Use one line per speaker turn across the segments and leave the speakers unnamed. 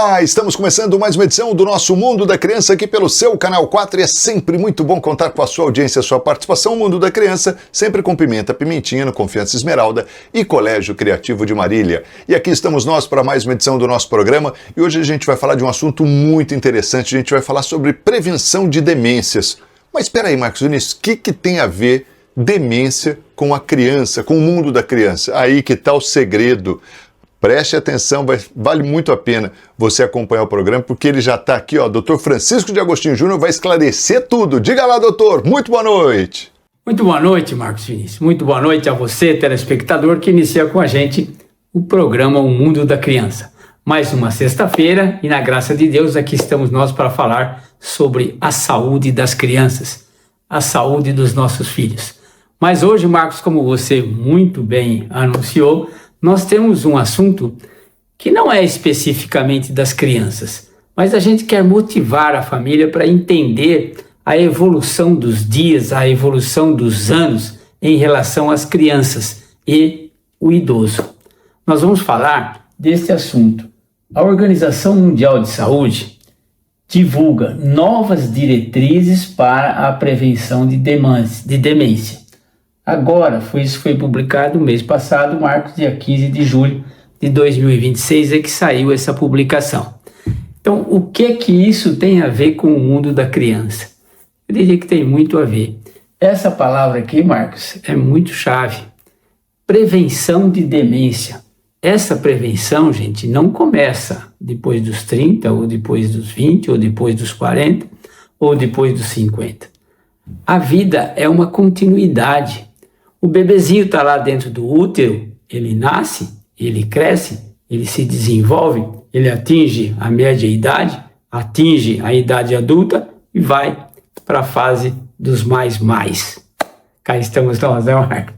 Olá! Estamos começando mais uma edição do nosso Mundo da Criança aqui pelo seu Canal 4 e é sempre muito bom contar com a sua audiência, a sua participação. O Mundo da Criança sempre com Pimenta Pimentinha, no Confiança Esmeralda e Colégio Criativo de Marília. E aqui estamos nós para mais uma edição do nosso programa e hoje a gente vai falar de um assunto muito interessante. A gente vai falar sobre prevenção de demências. Mas espera aí, Marcos Vinícius, o que tem a ver demência com a criança, com o mundo da criança? Aí que está o segredo. Preste atenção, vale muito a pena você acompanhar o programa, porque ele já está aqui, ó, Dr. Francisco de Agostinho Júnior vai esclarecer tudo. Diga lá, doutor, muito boa noite.
Muito boa noite, Marcos Vinícius. Muito boa noite a você, telespectador, que inicia com a gente o programa O Mundo da Criança. Mais uma sexta-feira e, na graça de Deus, aqui estamos nós para falar sobre a saúde das crianças, a saúde dos nossos filhos. Mas hoje, Marcos, como você muito bem anunciou, nós temos um assunto que não é especificamente das crianças, mas a gente quer motivar a família para entender a evolução dos dias, a evolução dos anos em relação às crianças e o idoso. Nós vamos falar desse assunto. A Organização Mundial de Saúde divulga novas diretrizes para a prevenção de demência. Agora, isso foi publicado no mês passado, Marcos, dia 15 de julho de 2026, é que saiu essa publicação. Então, o que isso tem a ver com o mundo da criança? Eu diria que tem muito a ver. Essa palavra aqui, Marcos, é muito chave. Prevenção de demência. Essa prevenção, gente, não começa depois dos 30, ou depois dos 20, ou depois dos 40, ou depois dos 50. A vida é uma continuidade. O bebezinho está lá dentro do útero, ele nasce, ele cresce, ele se desenvolve, ele atinge a média idade, atinge a idade adulta e vai para a fase dos mais. Cá estamos nós, né, Marcos?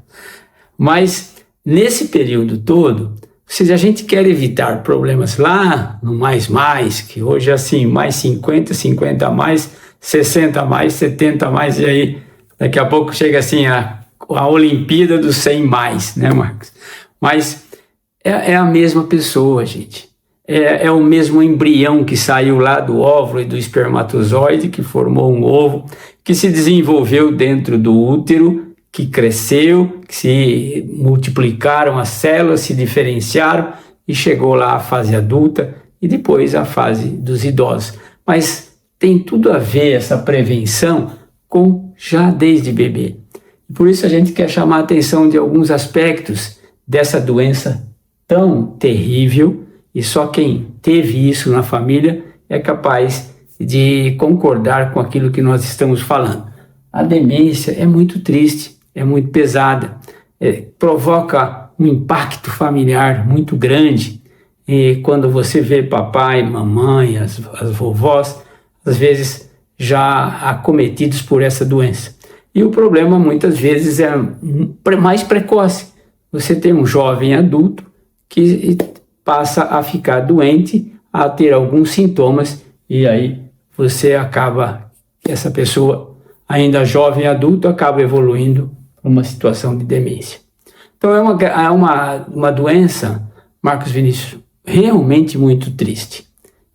Mas nesse período todo, se a gente quer evitar problemas lá no mais, que hoje é assim, mais 50, 50 a mais, 60 a mais, 70 a mais, e aí daqui a pouco chega assim a Olimpíada dos 100 mais, né, Marcos? Mas é a mesma pessoa, gente. É o mesmo embrião que saiu lá do óvulo e do espermatozoide, que formou um ovo, que se desenvolveu dentro do útero, que cresceu, que se multiplicaram as células, se diferenciaram e chegou lá à fase adulta e depois à fase dos idosos. Mas tem tudo a ver essa prevenção com já desde bebê. Por isso a gente quer chamar a atenção de alguns aspectos dessa doença tão terrível e só quem teve isso na família é capaz de concordar com aquilo que nós estamos falando. A demência é muito triste, é muito pesada, provoca um impacto familiar muito grande. E quando você vê papai, mamãe, as vovós, às vezes já acometidos por essa doença. E o problema muitas vezes é mais precoce. Você tem um jovem adulto que passa a ficar doente, a ter alguns sintomas, e aí você acaba, essa pessoa ainda jovem adulto, acaba evoluindo para uma situação de demência. Então é uma doença, Marcos Vinícius, realmente muito triste.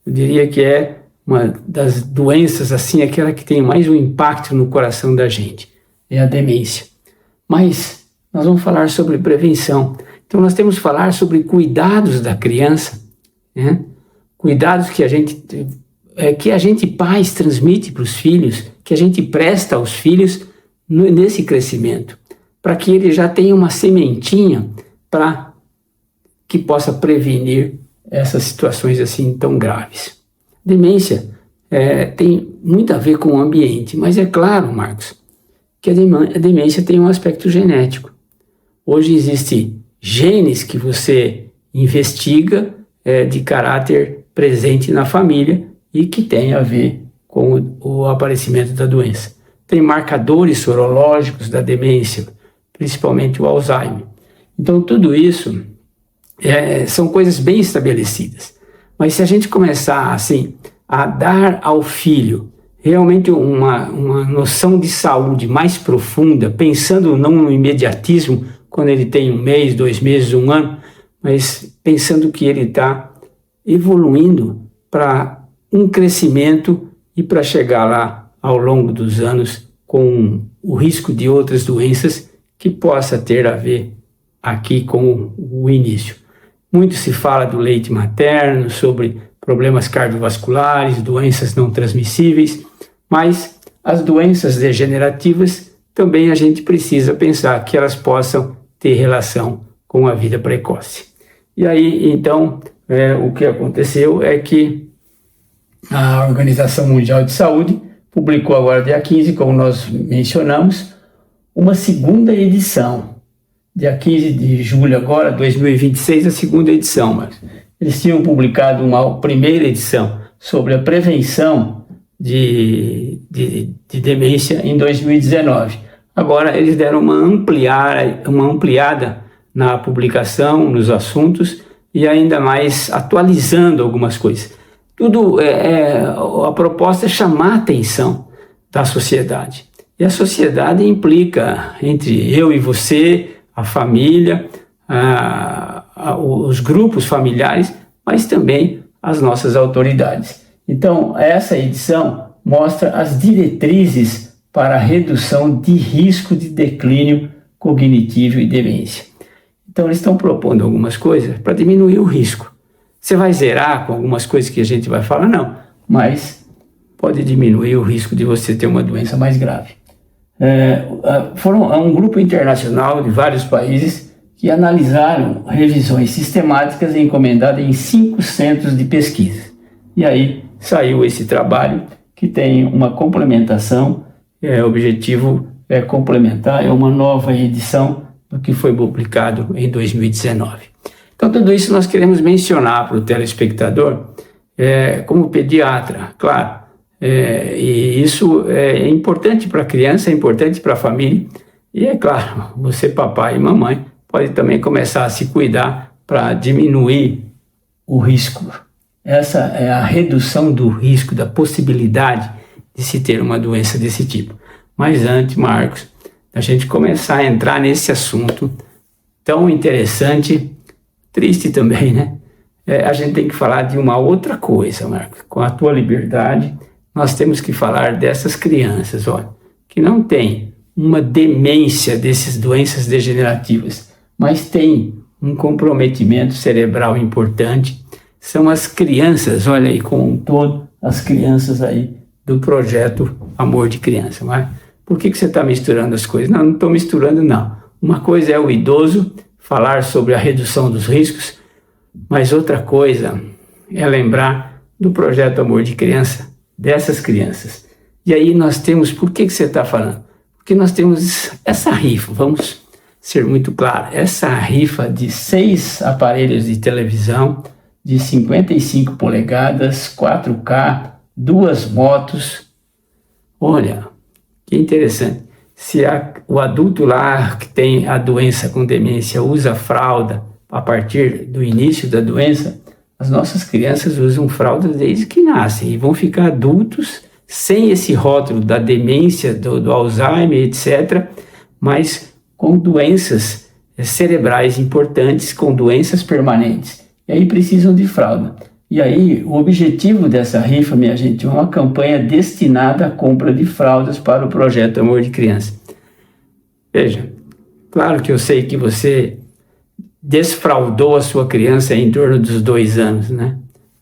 Eu diria que é uma das doenças, assim, aquela que tem mais um impacto no coração da gente, é a demência. Mas nós vamos falar sobre prevenção. Então nós temos que falar sobre cuidados da criança, né? Cuidados que a gente pais transmite para os filhos, que a gente presta aos filhos nesse crescimento, para que ele já tenha uma sementinha para que possa prevenir essas situações assim tão graves. Demência tem muito a ver com o ambiente, mas é claro, Marcos, que a demência tem um aspecto genético. Hoje existem genes que você investiga de caráter presente na família e que tem a ver com o aparecimento da doença. Tem marcadores sorológicos da demência, principalmente o Alzheimer. Então tudo isso são coisas bem estabelecidas. Mas se a gente começar assim a dar ao filho realmente uma noção de saúde mais profunda, pensando não no imediatismo, quando ele tem 1 mês, 2 meses, 1 ano, mas pensando que ele está evoluindo para um crescimento e para chegar lá ao longo dos anos com o risco de outras doenças que possa ter a ver aqui com o início. Muito se fala do leite materno, sobre problemas cardiovasculares, doenças não transmissíveis, mas as doenças degenerativas também a gente precisa pensar que elas possam ter relação com a vida precoce. E aí, então, o que aconteceu é que a Organização Mundial de Saúde publicou agora, dia 15, como nós mencionamos, uma segunda edição. Dia 15 de julho agora, 2026, a segunda edição. Mas eles tinham publicado uma primeira edição sobre a prevenção de demência em 2019. Agora eles deram uma ampliada na publicação, nos assuntos e ainda mais atualizando algumas coisas. Tudo a proposta é chamar a atenção da sociedade. E a sociedade implica entre eu e você, a família, os grupos familiares, mas também as nossas autoridades. Então, essa edição mostra as diretrizes para a redução de risco de declínio cognitivo e demência. Então, eles estão propondo algumas coisas para diminuir o risco. Você vai zerar com algumas coisas que a gente vai falar? Não, mas pode diminuir o risco de você ter uma doença mais grave. Um grupo internacional de vários países que analisaram revisões sistemáticas encomendadas em 5 centros de pesquisa. E aí saiu esse trabalho que tem uma complementação, o objetivo é complementar, é uma nova edição do que foi publicado em 2019. Então tudo isso nós queremos mencionar para o telespectador como pediatra, claro. E isso é importante para a criança, é importante para a família. E é claro, você, papai e mamãe, pode também começar a se cuidar para diminuir o risco. Essa é a redução do risco, da possibilidade de se ter uma doença desse tipo. Mas antes, Marcos, da gente começar a entrar nesse assunto tão interessante, triste também, né? A gente tem que falar de uma outra coisa, Marcos. Com a tua liberdade, nós temos que falar dessas crianças, olha, que não têm uma demência dessas doenças degenerativas, mas têm um comprometimento cerebral importante. São as crianças, olha aí, como um todo, as crianças aí do projeto Amor de Criança. Mas por que você está misturando as coisas? Não estou misturando, não. Uma coisa é o idoso falar sobre a redução dos riscos, mas outra coisa é lembrar do projeto Amor de Criança, dessas crianças. E aí nós temos, por que você está falando? Porque nós temos essa rifa, vamos ser muito claros, essa rifa de 6 aparelhos de televisão de 55 polegadas, 4K, 2 motos. Olha, que interessante. Se o adulto lá que tem a doença com demência usa fralda a partir do início da doença, as nossas crianças usam fraldas desde que nascem e vão ficar adultos sem esse rótulo da demência, do Alzheimer, etc., mas com doenças cerebrais importantes, com doenças permanentes. E aí precisam de fralda. E aí o objetivo dessa rifa, minha gente, é uma campanha destinada à compra de fraldas para o projeto Amor de Criança. Veja, claro que eu sei que você desfraldou a sua criança em torno dos 2 anos, né?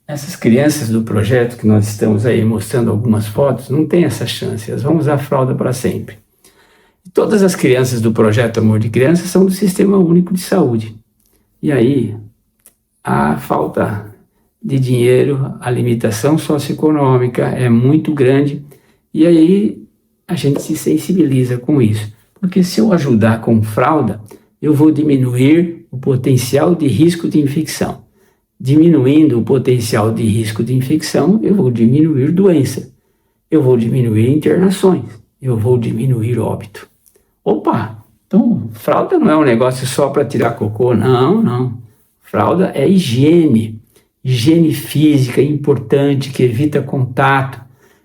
Essas crianças do projeto que nós estamos aí mostrando algumas fotos, não tem essa chance, elas vão usar fralda para sempre. E todas as crianças do projeto Amor de Criança são do Sistema Único de Saúde. E aí, a falta de dinheiro, a limitação socioeconômica é muito grande, e aí a gente se sensibiliza com isso. Porque se eu ajudar com fralda, eu vou diminuir o potencial de risco de infecção. Diminuindo o potencial de risco de infecção, eu vou diminuir doença. Eu vou diminuir internações. Eu vou diminuir óbito. Opa! Então, fralda não é um negócio só para tirar cocô. Não, não. Fralda é higiene. Higiene física importante, que evita contato.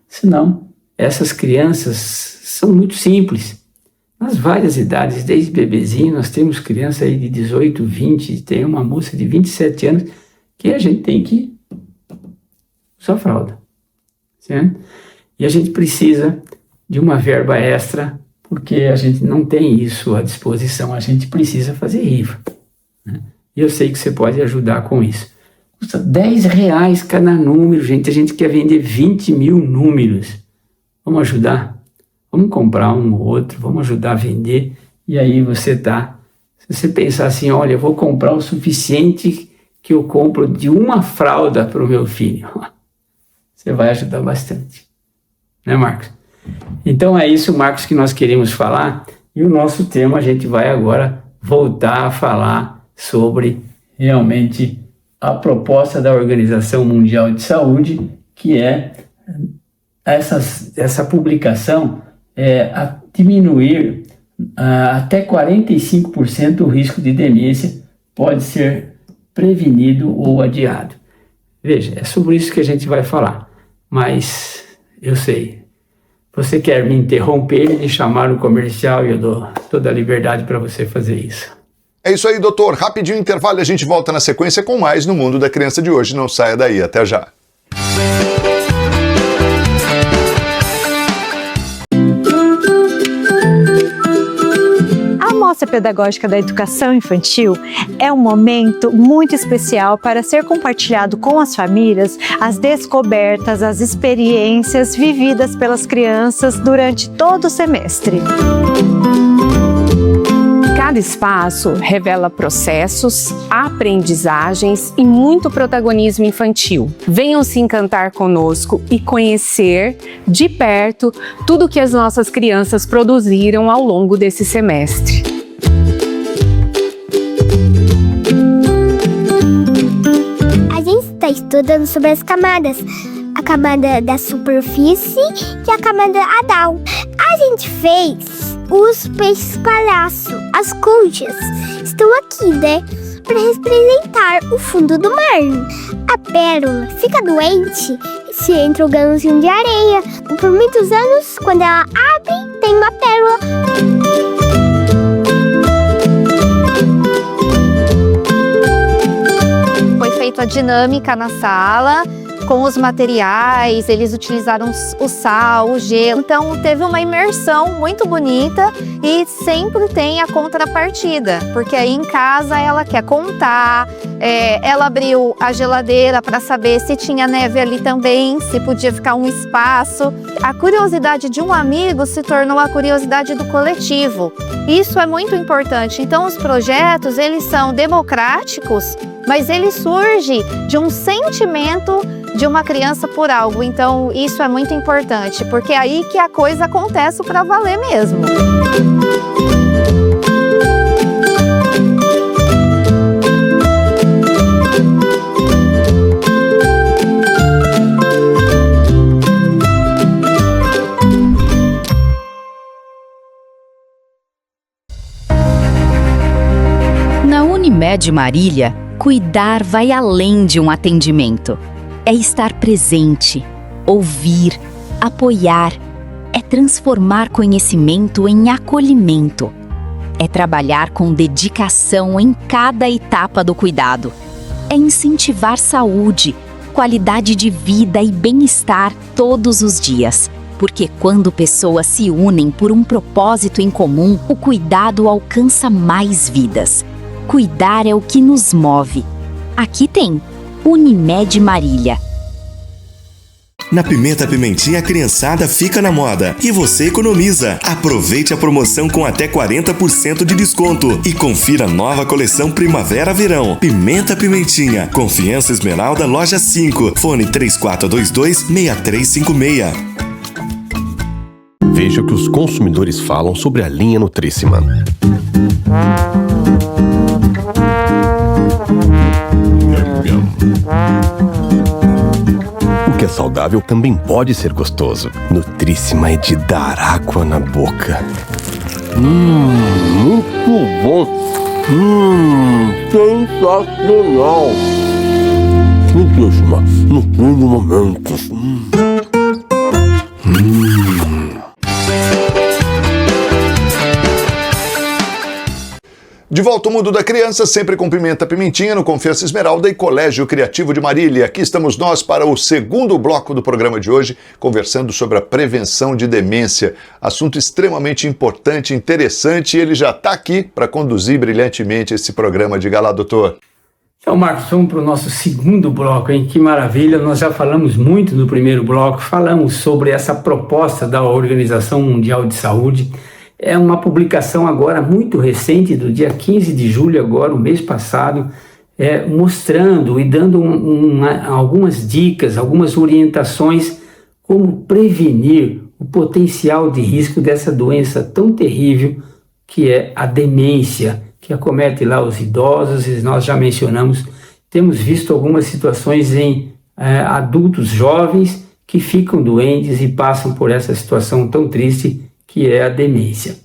Senão, essas crianças são muito simples. Nas várias idades, desde bebezinho, nós temos criança aí de 18, 20, tem uma moça de 27 anos que a gente tem que sua fralda, certo? E a gente precisa de uma verba extra, porque a gente não tem isso à disposição, a gente precisa fazer rifa, né? E eu sei que você pode ajudar com isso. Custa R$10 cada número, gente. A gente quer vender 20 mil números. Vamos ajudar? Vamos comprar um ou outro, vamos ajudar a vender. E aí se você pensar assim, olha, eu vou comprar o suficiente que eu compro de uma fralda para o meu filho. Você vai ajudar bastante. Né, Marcos? Então é isso, Marcos, que nós queríamos falar. E o nosso tema, a gente vai agora voltar a falar sobre realmente a proposta da Organização Mundial de Saúde, que é essa publicação a diminuir até 45% o risco de demência pode ser prevenido ou adiado. Veja, é sobre isso que a gente vai falar, mas eu sei, você quer me interromper e me chamar no comercial e eu dou toda a liberdade para você fazer isso.
É isso aí, doutor. Rapidinho intervalo e a gente volta na sequência com mais no Mundo da Criança de hoje. Não saia daí. Até já.
A Mostra Pedagógica da Educação Infantil é um momento muito especial para ser compartilhado com as famílias as descobertas, as experiências vividas pelas crianças durante todo o semestre.
Cada espaço revela processos, aprendizagens e muito protagonismo infantil. Venham se encantar conosco e conhecer de perto tudo que as nossas crianças produziram ao longo desse semestre.
A gente está estudando sobre as camadas. A camada da superfície e a camada adal. A gente fez os peixes palhaço. As conchas estão aqui, né? Para representar o fundo do mar. A pérola fica doente se entra o grãozinho de areia. Por muitos anos, quando ela abre, tem uma pérola.
Foi feita a dinâmica na sala, com os materiais, eles utilizaram o sal, o gelo. Então teve uma imersão muito bonita e sempre tem a contrapartida, porque aí em casa ela quer contar, ela abriu a geladeira para saber se tinha neve ali também, se podia ficar um espaço. A curiosidade de um amigo se tornou a curiosidade do coletivo. Isso é muito importante. Então os projetos, eles são democráticos, mas ele surge de um sentimento de uma criança por algo. Então isso é muito importante, porque é aí que a coisa acontece para valer mesmo.
Na Unimed Marília, cuidar vai além de um atendimento. É estar presente, ouvir, apoiar. É transformar conhecimento em acolhimento. É trabalhar com dedicação em cada etapa do cuidado. É incentivar saúde, qualidade de vida e bem-estar todos os dias. Porque quando pessoas se unem por um propósito em comum, o cuidado alcança mais vidas. Cuidar é o que nos move. Aqui tem Unimed Marília.
Na Pimenta Pimentinha, a criançada fica na moda e você economiza. Aproveite a promoção com até 40% de desconto e confira a nova coleção Primavera-Verão. Pimenta Pimentinha, Confiança Esmeralda, Loja 5, fone 3422-6356.
Veja o que os consumidores falam sobre a linha Nutríssima. O que é saudável também pode ser gostoso. Nutríssima é de dar água na boca. Muito bom. Sensacional. Nutríssima, no fim do momento.
De volta ao Mundo da Criança, sempre com Pimenta Pimentinha, no Confiança Esmeralda e Colégio Criativo de Marília. Aqui estamos nós para o segundo bloco do programa de hoje, conversando sobre a prevenção de demência. Assunto extremamente importante, interessante, e ele já está aqui para conduzir brilhantemente esse programa. Diga lá, doutor.
Então, Marcos, vamos para o nosso segundo bloco, hein? Que maravilha! Nós já falamos muito no primeiro bloco, falamos sobre essa proposta da Organização Mundial de Saúde. É uma publicação agora muito recente, do dia 15 de julho, agora, o mês passado, mostrando e dando algumas dicas, algumas orientações como prevenir o potencial de risco dessa doença tão terrível que é a demência, que acomete lá os idosos, e nós já mencionamos, temos visto algumas situações em adultos jovens que ficam doentes e passam por essa situação tão triste que é a demência.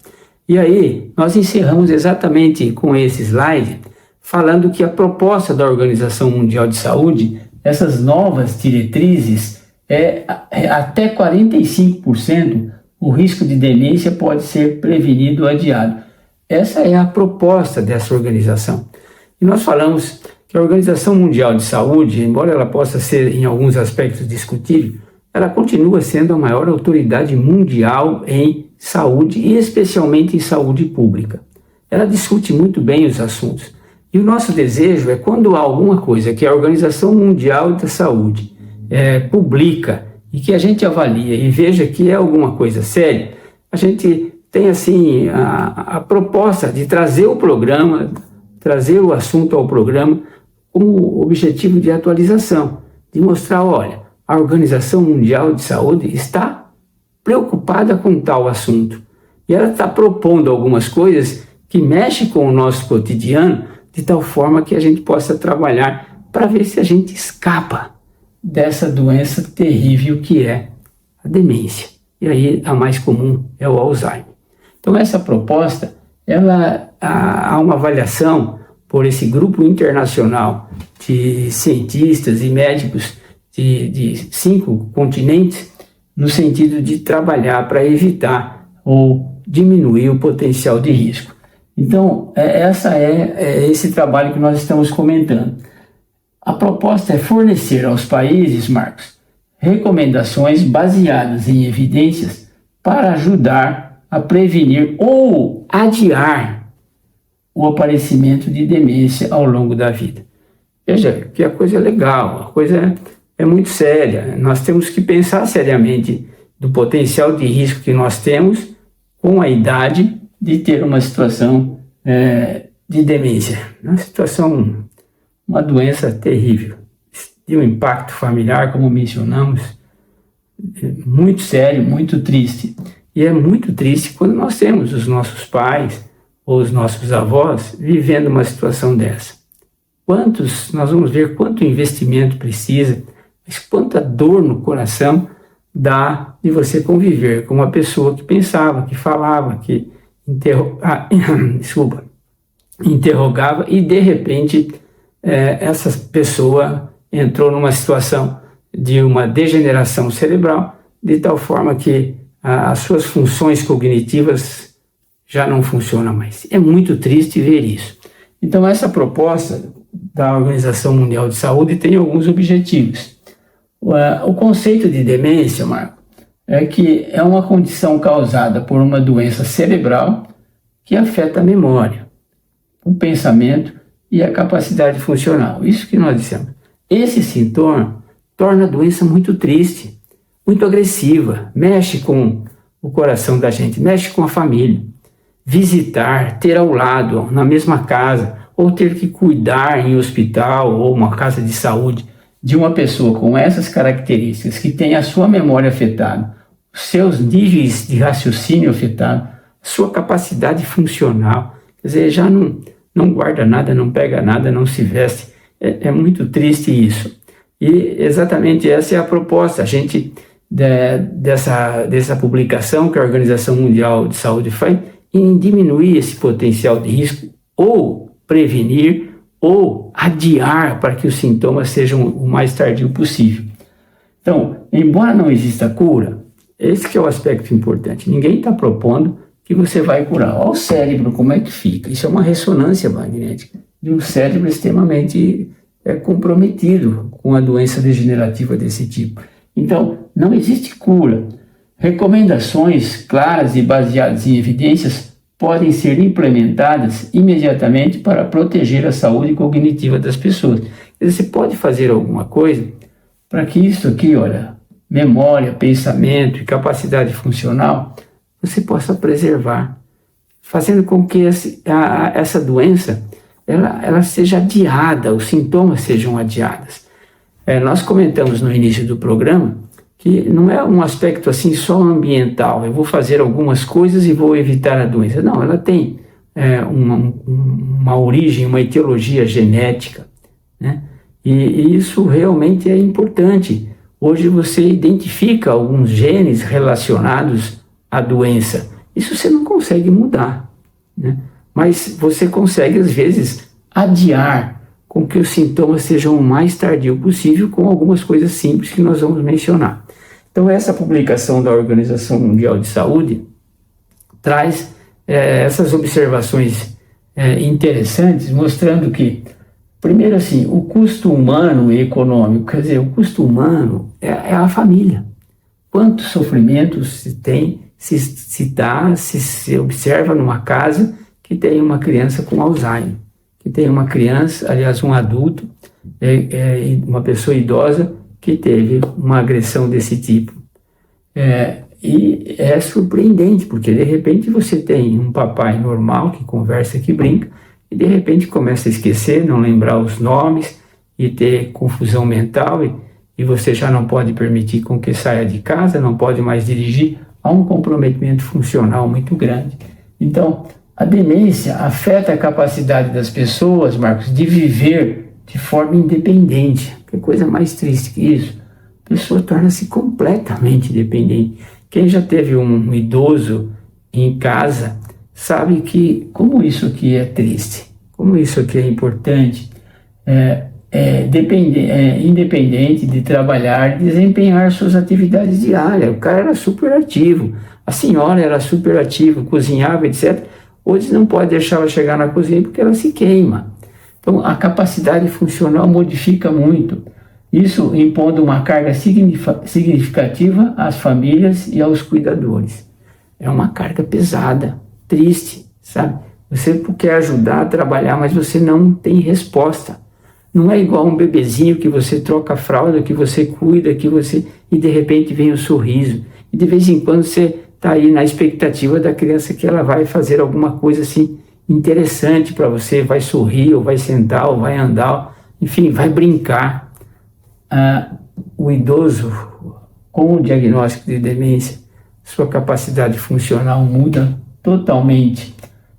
E aí, nós encerramos exatamente com esse slide, falando que a proposta da Organização Mundial de Saúde, essas novas diretrizes, até 45% o risco de demência pode ser prevenido ou adiado. Essa é a proposta dessa organização. E nós falamos que a Organização Mundial de Saúde, embora ela possa ser em alguns aspectos discutível, ela continua sendo a maior autoridade mundial em saúde e especialmente em saúde pública. Ela discute muito bem os assuntos. E o nosso desejo é, quando há alguma coisa que a Organização Mundial da Saúde publica e que a gente avalia e veja que é alguma coisa séria, a gente tem assim a proposta de trazer o programa, trazer o assunto ao programa como objetivo de atualização, de mostrar, olha, a Organização Mundial de Saúde está preocupada com tal assunto. E ela está propondo algumas coisas que mexem com o nosso cotidiano, de tal forma que a gente possa trabalhar para ver se a gente escapa dessa doença terrível que é a demência. E aí a mais comum é o Alzheimer. Então essa proposta, há uma avaliação por esse grupo internacional de cientistas e médicos de 5 continentes, no sentido de trabalhar para evitar ou diminuir o potencial de risco. Então, esse trabalho que nós estamos comentando. A proposta é fornecer aos países, Marcos, recomendações baseadas em evidências para ajudar a prevenir ou adiar o aparecimento de demência ao longo da vida. Veja que a coisa é legal, a coisa é muito séria. Nós temos que pensar seriamente do potencial de risco que nós temos com a idade de ter uma situação de demência. Uma doença terrível, de um impacto familiar, como mencionamos, muito sério, muito triste. E é muito triste quando nós temos os nossos pais ou os nossos avós vivendo uma situação dessa. Nós vamos ver quanto investimento precisa, mas quanta dor no coração dá de você conviver com uma pessoa que pensava, que falava, que interrogava e de repente essa pessoa entrou numa situação de uma degeneração cerebral, de tal forma que as suas funções cognitivas já não funcionam mais. É muito triste ver isso. Então essa proposta da Organização Mundial de Saúde tem alguns objetivos. O conceito de demência, Marco, é que é uma condição causada por uma doença cerebral que afeta a memória, o pensamento e a capacidade funcional. Isso que nós dissemos. Esse sintoma torna a doença muito triste, muito agressiva, mexe com o coração da gente, mexe com a família. Visitar, ter ao lado, na mesma casa, ou ter que cuidar em hospital ou uma casa de saúde de uma pessoa com essas características, que tem a sua memória afetada, os seus níveis de raciocínio afetados, sua capacidade funcional, quer dizer, já não guarda nada, não pega nada, não se veste. É muito triste isso. E exatamente essa é a proposta. A gente, dessa publicação que a Organização Mundial de Saúde faz, em diminuir esse potencial de risco, ou prevenir, ou adiar para que os sintomas sejam o mais tardio possível. Então, embora não exista cura, esse que é o aspecto importante. Ninguém está propondo que você vai curar. Olha o cérebro, como é que fica. Isso é uma ressonância magnética de um cérebro extremamente comprometido com a doença degenerativa desse tipo. Então, não existe cura. Recomendações claras e baseadas em evidências podem ser implementadas imediatamente para proteger a saúde cognitiva das pessoas. Você pode fazer alguma coisa para que isso aqui, olha, memória, pensamento e capacidade funcional, você possa preservar, fazendo com que essa doença ela seja adiada, os sintomas sejam adiados. Nós comentamos no início do programa que não é um aspecto assim só ambiental, eu vou fazer algumas coisas e vou evitar a doença. Não, ela tem uma origem, uma etiologia genética, né? E isso realmente é importante. Hoje você identifica alguns genes relacionados à doença. Isso você não consegue mudar, né? Mas você consegue, às vezes, adiar com que os sintomas sejam o mais tardio possível com algumas coisas simples que nós vamos mencionar. Então, essa publicação da Organização Mundial de Saúde traz essas observações interessantes, mostrando que, primeiro assim, o custo humano e econômico, quer dizer, o custo humano é a família. Quantos sofrimentos se tem, se observa numa casa que tem uma criança com Alzheimer, que tem uma criança, aliás, um adulto, uma pessoa idosa que teve uma agressão desse tipo. E é surpreendente, porque de repente você tem um papai normal que conversa, que brinca, e de repente começa a esquecer, não lembrar os nomes e ter confusão mental, e você já não pode permitir com que saia de casa, não pode mais dirigir. Há um comprometimento funcional muito grande. Então, a demência afeta a capacidade das pessoas, Marcos, de viver de forma independente. Que coisa mais triste que isso. A pessoa torna-se completamente dependente. Quem já teve um idoso em casa sabe que como isso aqui é triste, como isso aqui é importante, independente de trabalhar, desempenhar suas atividades diárias. O cara era super ativo, a senhora era super ativa, cozinhava, etc. Hoje não pode deixar ela chegar na cozinha porque ela se queima. Então, a capacidade funcional modifica muito. Isso impondo uma carga significativa às famílias e aos cuidadores. É uma carga pesada, triste, sabe? Você quer ajudar a trabalhar, mas você não tem resposta. Não é igual um bebezinho que você troca a fralda, que você cuida, e de repente vem o sorriso. E de vez em quando você está aí na expectativa da criança que ela vai fazer alguma coisa assim interessante para você, vai sorrir, ou vai sentar, ou vai andar, enfim, vai brincar. O idoso, com o diagnóstico de demência, sua capacidade funcional muda totalmente.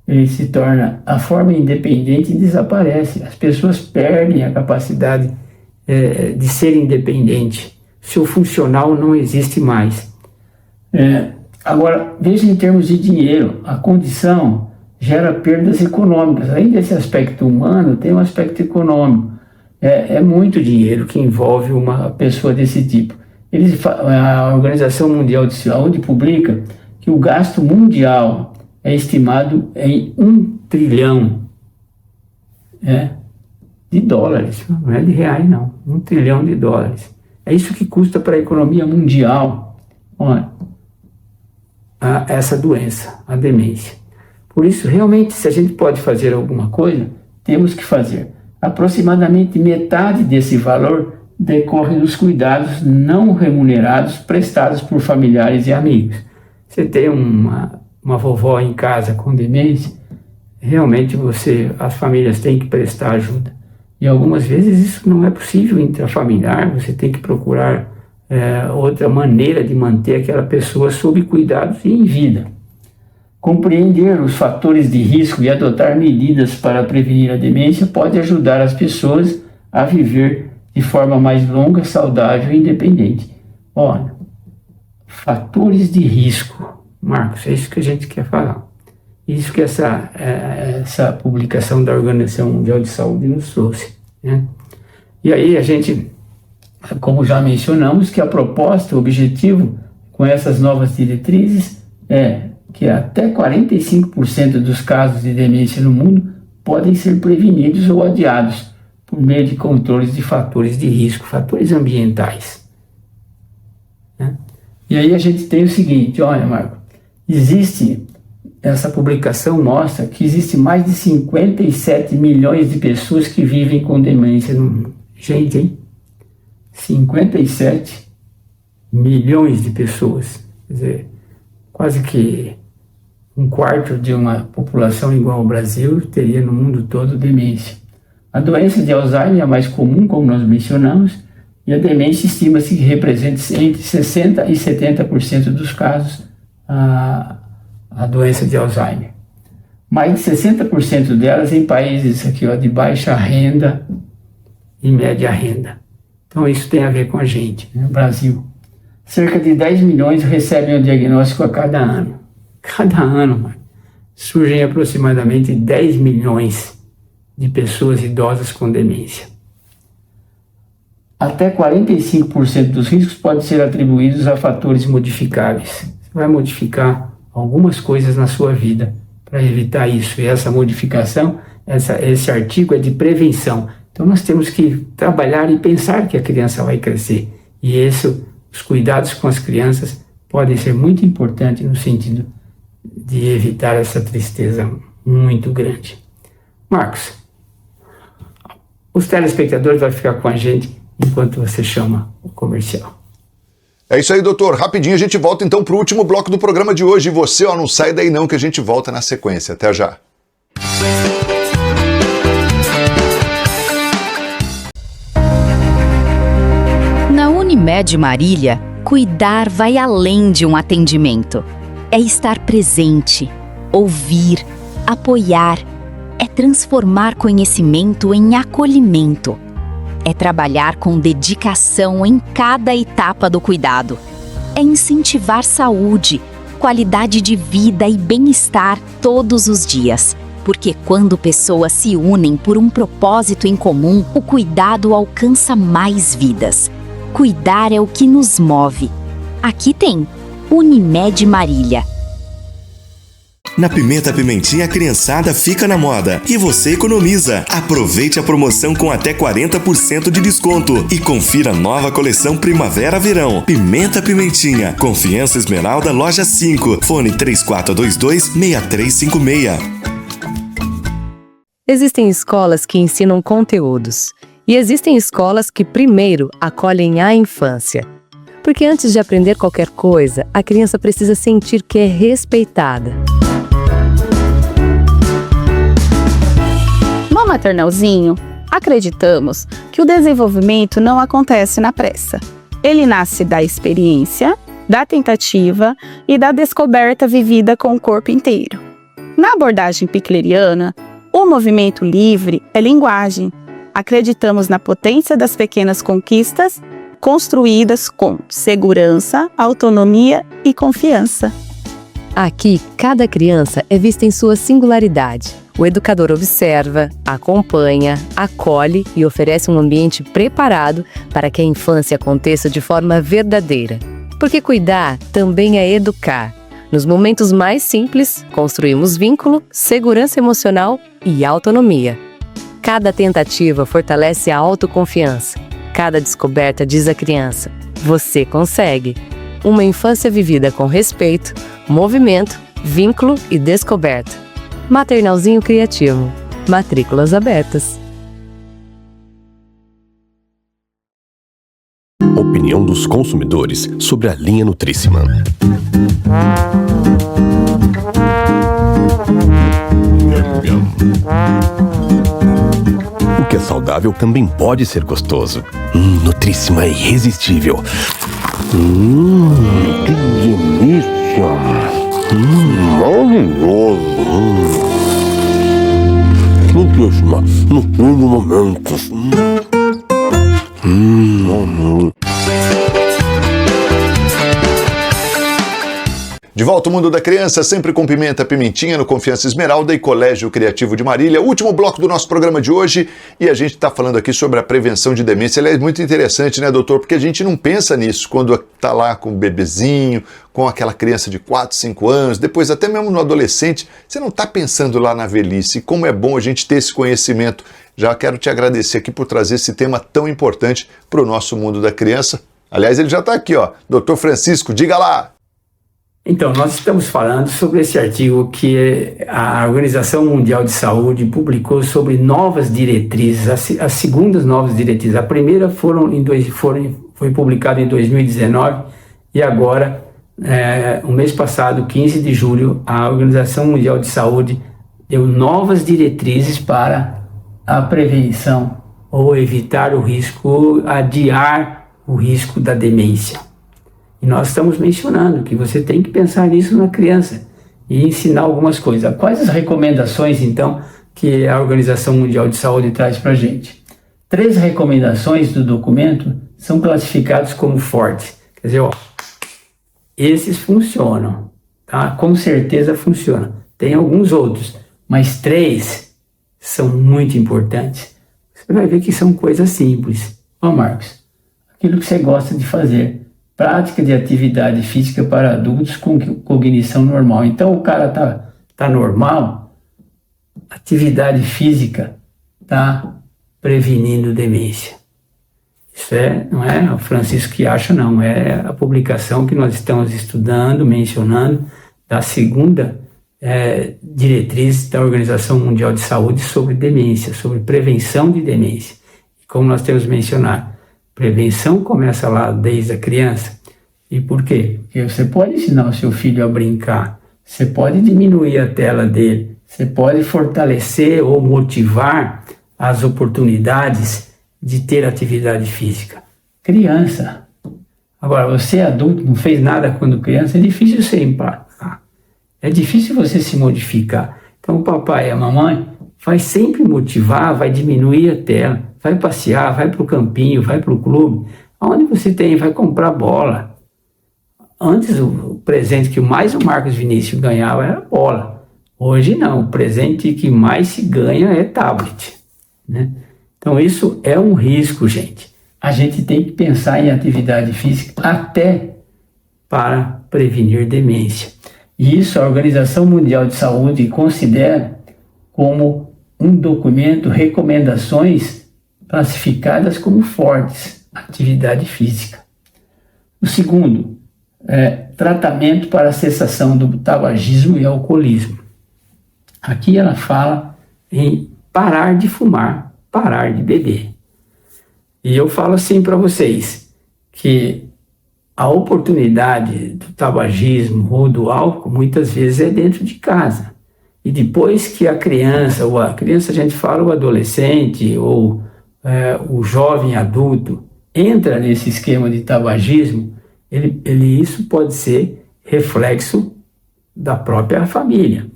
Ele se torna, a forma independente desaparece. As pessoas perdem a capacidade de ser independente. Seu funcional não existe mais. Agora, veja em termos de dinheiro, a condição gera perdas econômicas. Além desse aspecto humano, tem um aspecto econômico. É muito dinheiro que envolve uma pessoa desse tipo. A Organização Mundial de Saúde publica que o gasto mundial é estimado em 1 trilhão de dólares, não é de reais não, 1 trilhão de dólares. É isso que custa para a economia mundial, essa doença, a demência. Por isso, realmente, se a gente pode fazer alguma coisa, temos que fazer. Aproximadamente metade desse valor decorre dos cuidados não remunerados prestados por familiares e amigos. Você tem uma vovó em casa com demência, realmente as famílias têm que prestar ajuda. E algumas vezes isso não é possível intrafamiliar, você tem que procurar outra maneira de manter aquela pessoa sob cuidados e em vida. Compreender os fatores de risco e adotar medidas para prevenir a demência pode ajudar as pessoas a viver de forma mais longa, saudável e independente. Olha, fatores de risco, Marcos, é isso que a gente quer falar. Isso que essa publicação da Organização Mundial de Saúde nos trouxe, né? E aí a gente, como já mencionamos, que a proposta, o objetivo com essas novas diretrizes é que até 45% dos casos de demência no mundo podem ser prevenidos ou adiados por meio de controles de fatores de risco, fatores ambientais. Né? E aí a gente tem o seguinte, olha, Marco, essa publicação mostra que existe mais de 57 milhões de pessoas que vivem com demência no mundo. Gente, hein? 57 milhões de pessoas. Quer dizer, quase que um quarto de uma população igual ao Brasil teria no mundo todo demência. A doença de Alzheimer é a mais comum, como nós mencionamos, e a demência estima-se que representa entre 60% e 70% dos casos a doença de Alzheimer. Mais de 60% delas em países aqui, ó, de baixa renda e média renda. Então isso tem a ver com a gente, né? No Brasil. Cerca de 10 milhões recebem o diagnóstico a cada ano. Cada ano, mano, surgem aproximadamente 10 milhões de pessoas idosas com demência. Até 45% dos riscos podem ser atribuídos a fatores modificáveis. Você vai modificar algumas coisas na sua vida para evitar isso. E essa modificação, esse artigo é de prevenção. Então nós temos que trabalhar e pensar que a criança vai crescer. E os cuidados com as crianças podem ser muito importantes no sentido de evitar essa tristeza muito grande. Marcos, os telespectadores vão ficar com a gente enquanto você chama o comercial.
É isso aí, doutor. Rapidinho a gente volta então para o último bloco do programa de hoje. E você, ó, não sai daí não, que a gente volta na sequência. Até já.
Na Unimed Marília, cuidar vai além de um atendimento. É estar presente, ouvir, apoiar. É transformar conhecimento em acolhimento. É trabalhar com dedicação em cada etapa do cuidado. É incentivar saúde, qualidade de vida e bem-estar todos os dias. Porque quando pessoas se unem por um propósito em comum, o cuidado alcança mais vidas. Cuidar é o que nos move. Aqui tem Unimed Marília.
Na Pimenta Pimentinha, a criançada fica na moda e você economiza. Aproveite a promoção com até 40% de desconto e confira a nova coleção Primavera-Verão. Pimenta Pimentinha, Confiança Esmeralda, Loja 5, fone 3422-6356.
Existem escolas que ensinam conteúdos e existem escolas que primeiro acolhem a infância. Porque antes de aprender qualquer coisa, a criança precisa sentir que é respeitada.
No maternalzinho, acreditamos que o desenvolvimento não acontece na pressa. Ele nasce da experiência, da tentativa e da descoberta vivida com o corpo inteiro. Na abordagem picleriana, o movimento livre é linguagem. Acreditamos na potência das pequenas conquistas construídas com segurança, autonomia e confiança.
Aqui, cada criança é vista em sua singularidade. O educador observa, acompanha, acolhe e oferece um ambiente preparado para que a infância aconteça de forma verdadeira. Porque cuidar também é educar. Nos momentos mais simples, construímos vínculo, segurança emocional e autonomia. Cada tentativa fortalece a autoconfiança. Cada descoberta diz à criança: você consegue. Uma infância vivida com respeito, movimento, vínculo e descoberta. Maternalzinho Criativo. Matrículas abertas.
Opinião dos consumidores sobre a linha Nutríssima. O que é saudável também pode ser gostoso. Nutríssima é irresistível. Que delícia! Maravilhoso! Nutríssima, no fim do momento.
De volta ao Mundo da Criança, sempre com Pimenta Pimentinha no Confiança Esmeralda e Colégio Criativo de Marília. Último bloco do nosso programa de hoje e a gente está falando aqui sobre a prevenção de demência. Ela é muito interessante, né, doutor? Porque a gente não pensa nisso quando está lá com o bebezinho, com aquela criança de 4, 5 anos, depois até mesmo no adolescente. Você não está pensando lá na velhice. E como é bom a gente ter esse conhecimento. Já quero te agradecer aqui por trazer esse tema tão importante para o nosso Mundo da Criança. Aliás, ele já está aqui, ó. Doutor Francisco, diga lá!
Então, nós estamos falando sobre esse artigo que a Organização Mundial de Saúde publicou sobre novas diretrizes, as segundas novas diretrizes. A primeira foi publicada em 2019 e agora, o mês passado, 15 de julho, a Organização Mundial de Saúde deu novas diretrizes para a prevenção ou evitar o risco, ou adiar o risco da demência. E nós estamos mencionando que você tem que pensar nisso na criança e ensinar algumas coisas. Quais as recomendações, então, que a Organização Mundial de Saúde traz para a gente? 3 recomendações do documento são classificadas como fortes. Quer dizer, esses funcionam, tá? Com certeza funcionam. Tem alguns outros, mas 3 são muito importantes. Você vai ver que são coisas simples. Marcos, aquilo que você gosta de fazer. Prática de atividade física para adultos com cognição normal. Então o cara tá normal, atividade física tá prevenindo demência. Isso não é o Francisco que acha, não. É a publicação que nós estamos estudando, mencionando, da segunda diretriz da Organização Mundial de Saúde sobre demência, sobre prevenção de demência. E como nós temos mencionado, prevenção começa lá desde a criança. E por quê? Porque você pode ensinar o seu filho a brincar, você pode diminuir a tela dele, você pode fortalecer ou motivar as oportunidades de ter atividade física. Criança. Agora, você adulto, não fez nada quando criança, é difícil você empatar. É difícil você se modificar. Então o papai e a mamãe vai sempre motivar, vai diminuir a tela, vai passear, vai para o campinho, vai para o clube. Onde você vai comprar bola. Antes o presente que mais o Marcos Vinícius ganhava era bola. Hoje não, o presente que mais se ganha é tablet, né? Então isso é um risco, gente. A gente tem que pensar em atividade física até para prevenir demência. E isso a Organização Mundial de Saúde considera como um documento, recomendações classificadas como fortes, atividade física. O segundo, tratamento para a cessação do tabagismo e alcoolismo. Aqui ela fala em parar de fumar, parar de beber. E eu falo assim para vocês, que a oportunidade do tabagismo ou do álcool muitas vezes é dentro de casa. E depois que a criança a gente fala o adolescente ou o jovem adulto entra nesse esquema de tabagismo, isso pode ser reflexo da própria família.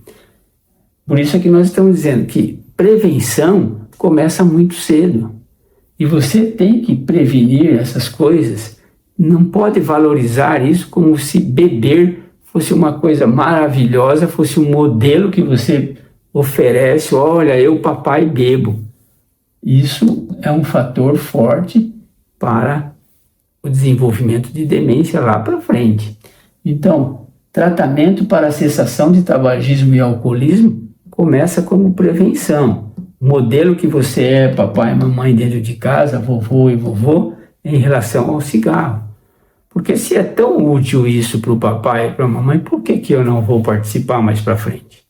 Por isso é que nós estamos dizendo que prevenção começa muito cedo. E você tem que prevenir essas coisas. Não pode valorizar isso como se beber fosse uma coisa maravilhosa, fosse um modelo que você oferece. Olha, eu, papai, bebo. Isso é um fator forte para o desenvolvimento de demência lá para frente. Então, tratamento para a cessação de tabagismo e alcoolismo começa como prevenção. O modelo que você é, papai e mamãe dentro de casa, vovô e vovô, em relação ao cigarro. Porque se é tão útil isso para o papai e para a mamãe, por que eu não vou participar mais para frente?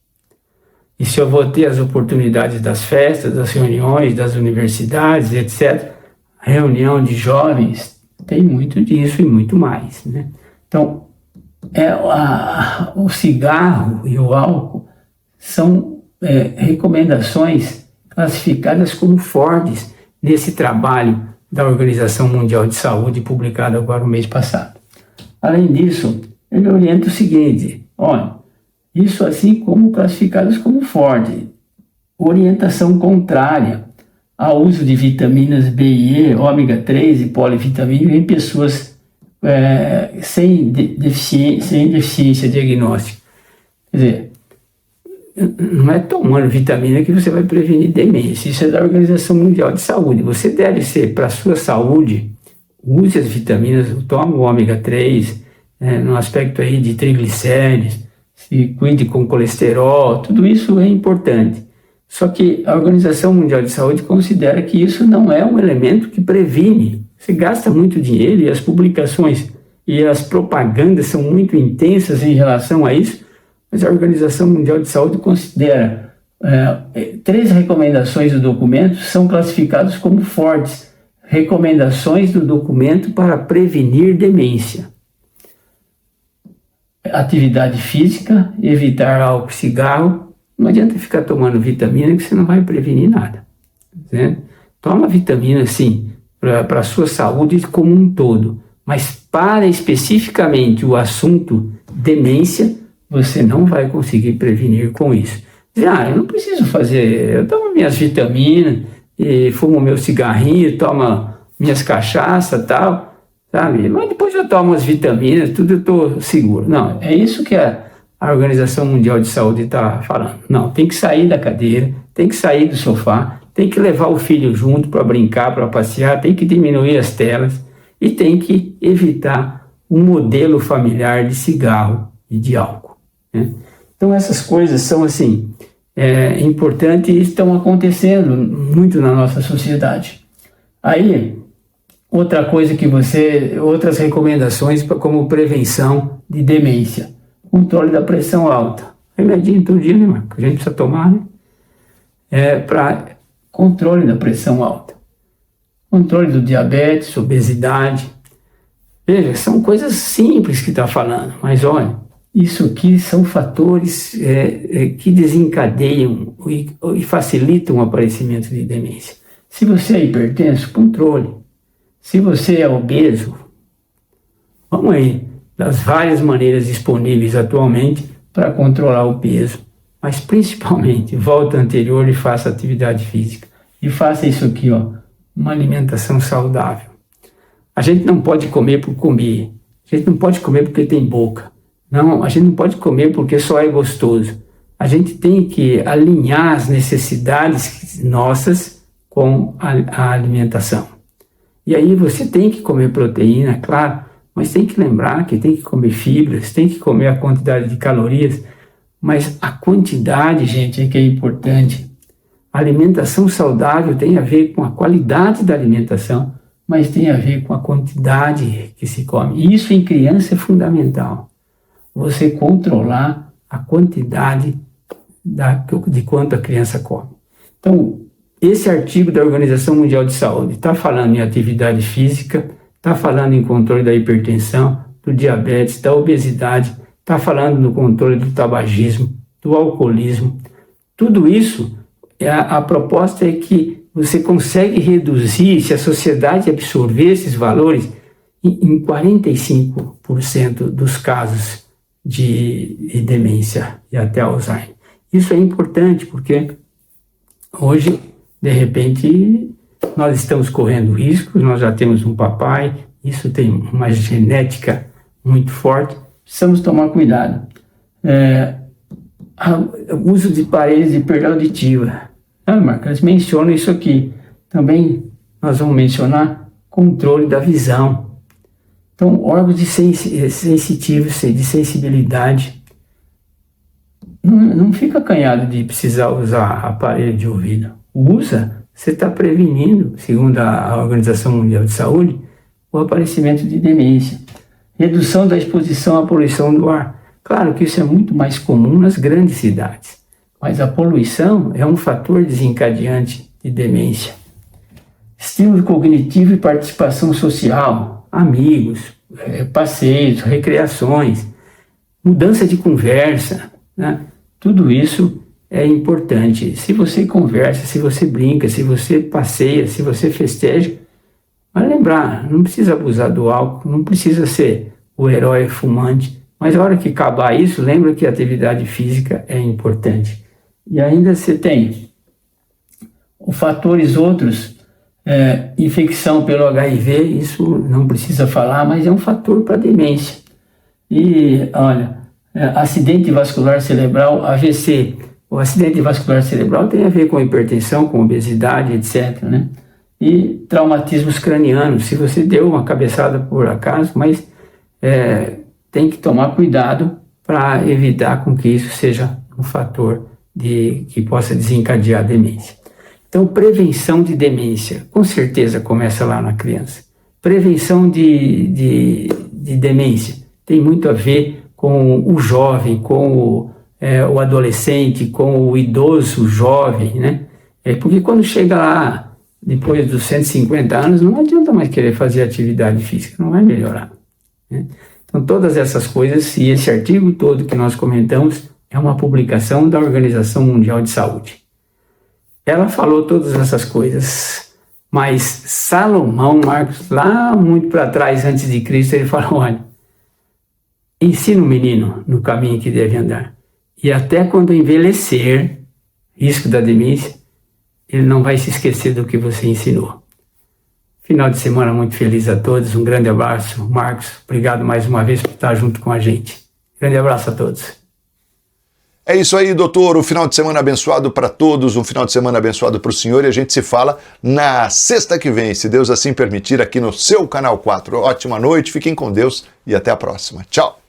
E se eu vou ter as oportunidades das festas, das reuniões, das universidades, etc., reunião de jovens, tem muito disso e muito mais, né? Então, o cigarro e o álcool são recomendações classificadas como fortes nesse trabalho da Organização Mundial de Saúde, publicado agora no mês passado. Além disso, ele orienta o seguinte: olha, isso assim como classificados como forte, orientação contrária ao uso de vitaminas B e E, ômega 3 e polivitamínico em pessoas sem deficiência diagnóstica. Quer dizer, não é tomando vitamina que você vai prevenir demência. Isso é da Organização Mundial de Saúde. Você deve ser, para a sua saúde, use as vitaminas, tome o ômega 3, no aspecto aí de triglicéridos, se cuide com colesterol, tudo isso é importante. Só que a Organização Mundial de Saúde considera que isso não é um elemento que previne. Você gasta muito dinheiro e as publicações e as propagandas são muito intensas em relação a isso, mas a Organização Mundial de Saúde considera 3 recomendações do documento são classificadas como fortes. Recomendações do documento para prevenir demência. Atividade física, evitar álcool e cigarro. Não adianta ficar tomando vitamina que você não vai prevenir nada. Né? Toma vitamina, sim, para a sua saúde como um todo. Mas para especificamente o assunto demência, você não vai conseguir prevenir com isso. Eu não preciso fazer, eu tomo minhas vitaminas, e fumo meu cigarrinho, tomo minhas cachaças e tal, sabe? Mas depois eu tomo as vitaminas, tudo eu estou seguro. Não, é isso que a Organização Mundial de Saúde está falando. Não, tem que sair da cadeira, tem que sair do sofá, tem que levar o filho junto para brincar, para passear, tem que diminuir as telas e tem que evitar um modelo familiar de cigarro e de álcool. Né? Então essas coisas são assim, importantes e estão acontecendo muito na nossa sociedade. Aí, outras recomendações como prevenção de demência. Controle da pressão alta. Remedinho todo dia, né, Marco? A gente precisa tomar, né? Para controle da pressão alta. Controle do diabetes, obesidade. Veja, são coisas simples que está falando, mas olha, isso aqui são fatores que desencadeiam e facilitam o aparecimento de demência. Se você é hipertenso, controle. Se você é obeso, vamos aí, das várias maneiras disponíveis atualmente para controlar o peso. Mas principalmente, volta anterior e faça atividade física. E faça isso aqui, uma alimentação saudável. A gente não pode comer por comer. A gente não pode comer porque tem boca. Não, a gente não pode comer porque só é gostoso. A gente tem que alinhar as necessidades nossas com a alimentação. E aí você tem que comer proteína, claro, mas tem que lembrar que tem que comer fibras, tem que comer a quantidade de calorias, mas a quantidade, gente, é que é importante. A alimentação saudável tem a ver com a qualidade da alimentação, mas tem a ver com a quantidade que se come. E isso em criança é fundamental. Você controlar a quantidade de quanto a criança come. Então, esse artigo da Organização Mundial de Saúde está falando em atividade física, está falando em controle da hipertensão, do diabetes, da obesidade, está falando no controle do tabagismo, do alcoolismo. Tudo isso, a proposta é que você consegue reduzir, se a sociedade absorver esses valores, em 45% dos casos de demência e até Alzheimer. Isso é importante porque hoje, de repente, nós estamos correndo riscos, nós já temos um papai, isso tem uma genética muito forte, precisamos tomar cuidado. O uso de aparelhos de perda auditiva. Marcos, mencionam isso aqui. Também nós vamos mencionar controle da visão. Então, órgãos sensitivos, de sensibilidade. Não fica acanhado de precisar usar aparelho de ouvido. Usa, você está prevenindo, segundo a Organização Mundial de Saúde, o aparecimento de demência. Redução da exposição à poluição do ar. Claro que isso é muito mais comum nas grandes cidades, mas a poluição é um fator desencadeante de demência. Estímulo cognitivo e participação social, amigos, passeios, recreações, mudança de conversa, né? Tudo isso é importante. Se você conversa, se você brinca, se você passeia, se você festeja, mas lembrar, não precisa abusar do álcool, não precisa ser o herói fumante, mas a hora que acabar isso, lembra que a atividade física é importante. E ainda você tem os fatores outros Infecção pelo HIV, isso não precisa falar, mas é um fator para demência. E, olha, acidente vascular cerebral, AVC. O acidente vascular cerebral tem a ver com hipertensão, com obesidade, etc., né? E traumatismos cranianos, se você deu uma cabeçada por acaso, mas tem que tomar cuidado para evitar com que isso seja um fator que possa desencadear a demência. Então, prevenção de demência, com certeza começa lá na criança. Prevenção de demência tem muito a ver com o jovem, com o adolescente, com o idoso jovem, né? Porque quando chega lá, depois dos 150 anos, não adianta mais querer fazer atividade física, não vai melhorar, né? Então, todas essas coisas, e esse artigo todo que nós comentamos, é uma publicação da Organização Mundial de Saúde. Ela falou todas essas coisas, mas Salomão, Marcos, lá muito para trás, antes de Cristo, ele falou, olha, ensina o menino no caminho que deve andar. E até quando envelhecer, risco da demência, ele não vai se esquecer do que você ensinou. Final de semana muito feliz a todos, um grande abraço. Marcos, obrigado mais uma vez por estar junto com a gente. Grande abraço a todos.
É isso aí, doutor. Um final de semana abençoado para todos, um final de semana abençoado para o senhor, e a gente se fala na sexta que vem, se Deus assim permitir, aqui no seu Canal 4. Ótima noite, fiquem com Deus e até a próxima. Tchau!